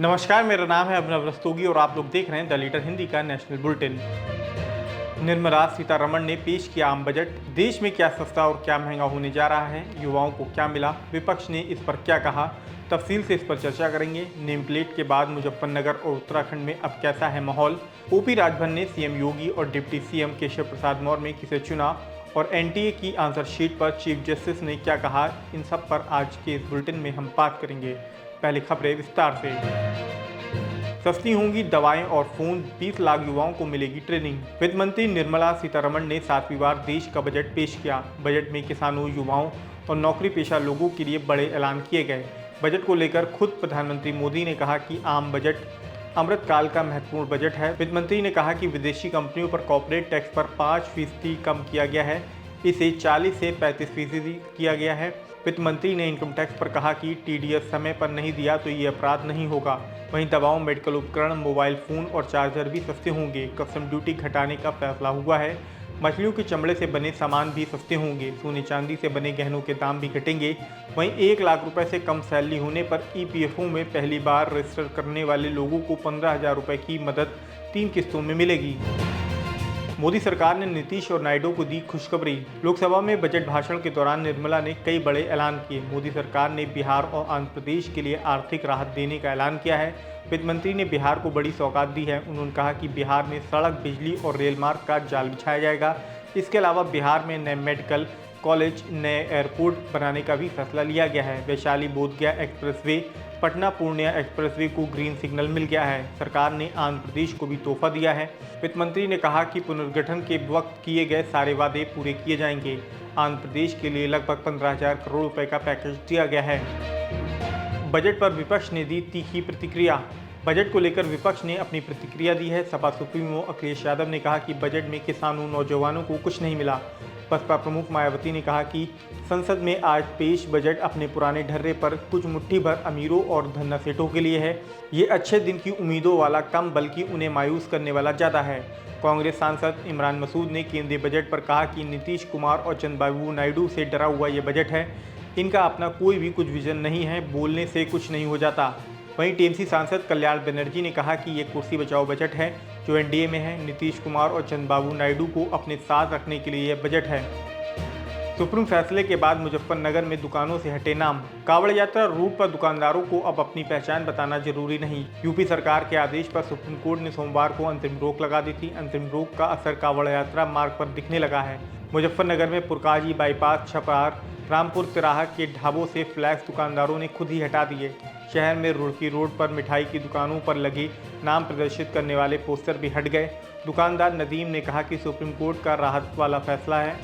नमस्कार, मेरा नाम है अभिनव रस्तोगी और आप लोग देख रहे हैं द लीडर हिंदी का नेशनल बुलेटिन। निर्मला सीतारमण ने पेश किया आम बजट। देश में क्या सस्ता और क्या महंगा होने जा रहा है, युवाओं को क्या मिला, विपक्ष ने इस पर क्या कहा, तफसील से इस पर चर्चा करेंगे। नेम प्लेट के बाद मुजफ्फरनगर और उत्तराखंड में अब कैसा है माहौल, ओपी राजभर ने सीएम योगी और डिप्टी सीएम केशव प्रसाद मौर्य में किसे चुना और एनटीए की आंसर शीट पर चीफ जस्टिस ने क्या कहा, इन सब पर आज के इस बुलेटिन में हम बात करेंगे। पहली खबरें विस्तार से। सस्ती होंगी दवाएं और फोन, 20 लाख युवाओं को मिलेगी ट्रेनिंग। वित्त मंत्री निर्मला सीतारमण ने 7वीं बार देश का बजट पेश किया। बजट में किसानों, युवाओं और नौकरी पेशा लोगों के लिए बड़े ऐलान किए गए। बजट को लेकर खुद प्रधानमंत्री मोदी ने कहा कि आम बजट अमृतकाल का महत्वपूर्ण बजट है। वित्त मंत्री ने कहा कि विदेशी कंपनियों पर कॉर्पोरेट टैक्स पर 5% कम किया गया है, इसे 40 से 35% किया गया है। वित्त मंत्री ने इनकम टैक्स पर कहा कि टीडीएस समय पर नहीं दिया तो ये अपराध नहीं होगा। वहीं दवाओं, मेडिकल उपकरण, मोबाइल फ़ोन और चार्जर भी सस्ते होंगे। कस्टम ड्यूटी घटाने का फैसला हुआ है। मछलियों के चमड़े से बने सामान भी सस्ते होंगे। सोने चांदी से बने गहनों के दाम भी घटेंगे। वहीं 1 लाख रुपए से कम सैलरी होने पर ईपीएफओ में पहली बार रजिस्टर करने वाले लोगों को 15,000 रुपये की मदद 3 किस्तों में मिलेगी। मोदी सरकार ने नीतीश और नायडू को दी खुशखबरी। लोकसभा में बजट भाषण के दौरान निर्मला ने कई बड़े ऐलान किए। मोदी सरकार ने बिहार और आंध्र प्रदेश के लिए आर्थिक राहत देने का ऐलान किया है। वित्त मंत्री ने बिहार को बड़ी सौगात दी है। उन्होंने कहा कि बिहार में सड़क, बिजली और रेल मार्ग का जाल बिछाया जाएगा। इसके अलावा बिहार में नए मेडिकल कॉलेज, नए एयरपोर्ट बनाने का भी फैसला लिया गया है। वैशाली बोधगया एक्सप्रेसवे, पटना पूर्णिया एक्सप्रेसवे को ग्रीन सिग्नल मिल गया है। सरकार ने आंध्र प्रदेश को भी तोहफा दिया है। वित्त मंत्री ने कहा कि पुनर्गठन के वक्त किए गए सारे वादे पूरे किए जाएंगे। आंध्र प्रदेश के लिए लगभग 15,000 करोड़ रुपए का पैकेज दिया गया है। बजट पर विपक्ष ने दी तीखी प्रतिक्रिया। बजट को लेकर विपक्ष ने अपनी प्रतिक्रिया दी है। सपा सुप्रीमो अखिलेश यादव ने कहा कि बजट में किसानों, नौजवानों को कुछ नहीं मिला। बसपा प्रमुख मायावती ने कहा कि संसद में आज पेश बजट अपने पुराने ढर्रे पर कुछ मुट्ठी भर अमीरों और धन्ना सेठों के लिए है। ये अच्छे दिन की उम्मीदों वाला कम, बल्कि उन्हें मायूस करने वाला ज़्यादा है। कांग्रेस सांसद इमरान मसूद ने केंद्रीय बजट पर कहा कि नीतीश कुमार और चंद्रबाबू नायडू से डरा हुआ ये बजट है। इनका अपना कोई भी कुछ विजन नहीं है, बोलने से कुछ नहीं हो जाता। वहीं टीएमसी सांसद कल्याण बनर्जी ने कहा कि ये कुर्सी बचाओ बजट है जो एनडीए में है। नीतीश कुमार और चंद्रबाबू नायडू को अपने साथ रखने के लिए यह बजट है। सुप्रीम फैसले के बाद मुजफ्फरनगर में दुकानों से हटे नाम। कांवड़ यात्रा रूट पर दुकानदारों को अब अपनी पहचान बताना जरूरी नहीं। यूपी सरकार के आदेश पर सुप्रीम कोर्ट ने सोमवार को अंतरिम रोक लगा दी थी। अंतरिम रोक का असर कांवड़ यात्रा मार्ग पर दिखने लगा है। मुजफ्फरनगर में पुरकाजी बाईपास, छपरार, रामपुर तिराहा के ढाबों से फ्लैक्स दुकानदारों ने खुद ही हटा दिए। शहर में रुड़की रोड पर मिठाई की दुकानों पर लगे नाम प्रदर्शित करने वाले पोस्टर भी हट गए। दुकानदार नदीम ने कहा कि सुप्रीम कोर्ट का राहत वाला फैसला है।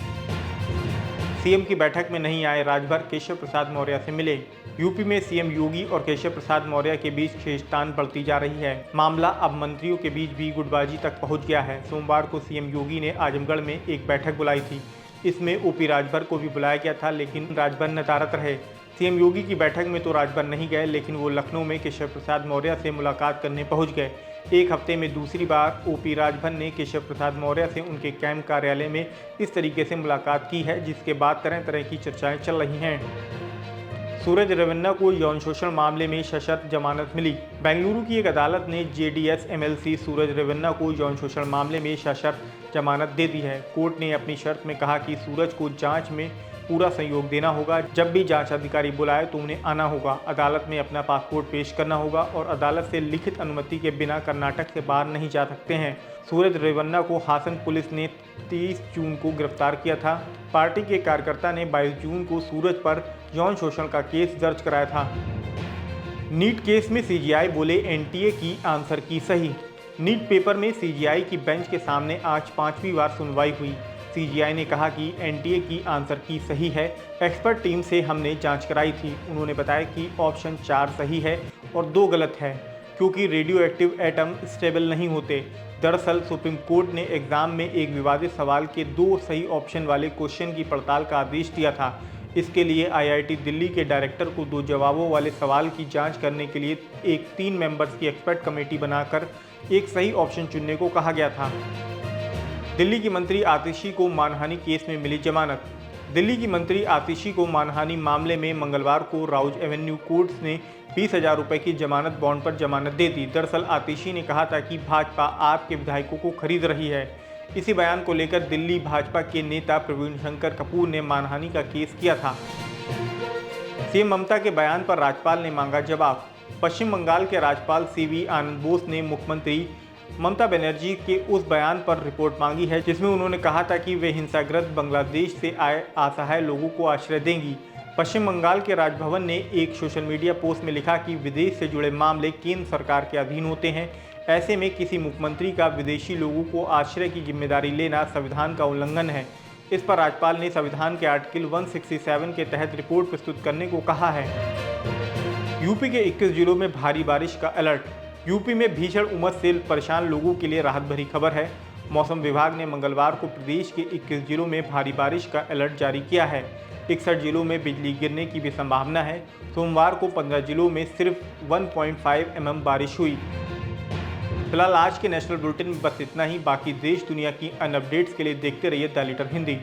सीएम की बैठक में नहीं आए राजभर, केशव प्रसाद मौर्य से मिले। यूपी में सीएम योगी और केशव प्रसाद मौर्य के बीच खींचतान बढ़ती जा रही है। मामला अब मंत्रियों के बीच भी गुटबाजी तक पहुंच गया है। सोमवार को सीएम योगी ने आजमगढ़ में एक बैठक बुलाई थी। इसमें ओपी राजभर को भी बुलाया गया था, लेकिन राजभर नदारद रहे। सीएम योगी की बैठक में तो राजभर नहीं गए, लेकिन वो लखनऊ में केशव प्रसाद मौर्य से मुलाकात करने पहुंच गए। एक हफ्ते में दूसरी बार ओपी राजभर ने केशव प्रसाद मौर्य से उनके कैंप कार्यालय में इस तरीके से मुलाकात की है, जिसके बाद तरह तरह की चर्चाएं चल रही हैं। सूरज रवेन्ना को यौन शोषण मामले में सशर्त जमानत मिली। बेंगलुरु की एक अदालत ने जेडीएस एमएलसी सूरज रवेन्ना को यौन शोषण मामले में सशर्त जमानत दे दी है। कोर्ट ने अपनी शर्त में कहा कि सूरज को जांच में पूरा सहयोग देना होगा। जब भी जांच अधिकारी बुलाए तो उन्हें आना होगा। अदालत में अपना पासपोर्ट पेश करना होगा और अदालत से लिखित अनुमति के बिना कर्नाटक से बाहर नहीं जा सकते हैं। सूरज रेवन्ना को हासन पुलिस ने 30 जून को गिरफ्तार किया था। पार्टी के कार्यकर्ता ने 22 जून को सूरज पर यौन शोषण का केस दर्ज कराया था। नीट केस में सीजीआई बोले एनटीए की आंसर की सही। नीट पेपर में सीजीआई की बेंच के सामने आज 5वीं बार सुनवाई हुई। सीजीआई ने कहा कि एनटीए की आंसर की सही है। एक्सपर्ट टीम से हमने जांच कराई थी। उन्होंने बताया कि ऑप्शन 4 सही है और 2 गलत है, क्योंकि रेडियो एक्टिव एटम स्टेबल नहीं होते। दरअसल सुप्रीम कोर्ट ने एग्जाम में एक विवादित सवाल के 2 सही ऑप्शन वाले क्वेश्चन की पड़ताल का आदेश दिया था। इसके लिए आईआईटी दिल्ली के डायरेक्टर को 2 जवाबों वाले सवाल की जांच करने के लिए एक 3 मेंबर्स की एक्सपर्ट कमेटी बनाकर एक सही ऑप्शन चुनने को कहा गया था। दिल्ली की मंत्री आतिशी को मानहानि केस में मिली जमानत। दिल्ली की मंत्री आतिशी को मानहानि मामले में मंगलवार को राउज एवेन्यू कोर्ट ने 20,000 रुपए की जमानत बॉन्ड पर जमानत दे दी। दरअसल आतिशी ने कहा था कि भाजपा आप के विधायकों को खरीद रही है। इसी बयान को लेकर दिल्ली भाजपा के नेता प्रवीण शंकर कपूर ने मानहानि का केस किया था। सीएम ममता के बयान पर राज्यपाल ने मांगा जवाब। पश्चिम बंगाल के राज्यपाल सीवी आनंद बोस ने मुख्यमंत्री ममता बनर्जी के उस बयान पर रिपोर्ट मांगी है जिसमें उन्होंने कहा था कि वे हिंसाग्रस्त बांग्लादेश से आए असहाय लोगों को आश्रय देंगी। पश्चिम बंगाल के राजभवन ने एक सोशल मीडिया पोस्ट में लिखा कि विदेश से जुड़े मामले केंद्र सरकार के अधीन होते हैं। ऐसे में किसी मुख्यमंत्री का विदेशी लोगों को आश्रय की जिम्मेदारी लेना संविधान का उल्लंघन है। इस पर राज्यपाल ने संविधान के आर्टिकल 167 के तहत रिपोर्ट प्रस्तुत करने को कहा है। यूपी के 21 जिलों में भारी बारिश का अलर्ट। यूपी में भीषण उमस से परेशान लोगों के लिए राहत भरी खबर है। मौसम विभाग ने मंगलवार को प्रदेश के 21 जिलों में भारी बारिश का अलर्ट जारी किया है। 61 जिलों में बिजली गिरने की भी संभावना है। सोमवार को 15 जिलों में सिर्फ 1.5 mm बारिश हुई। फिलहाल आज के नेशनल बुलेटिन में बस इतना ही। बाकी देश दुनिया की अन्य अपडेट्स के लिए देखते रहिए द लीडर हिंदी।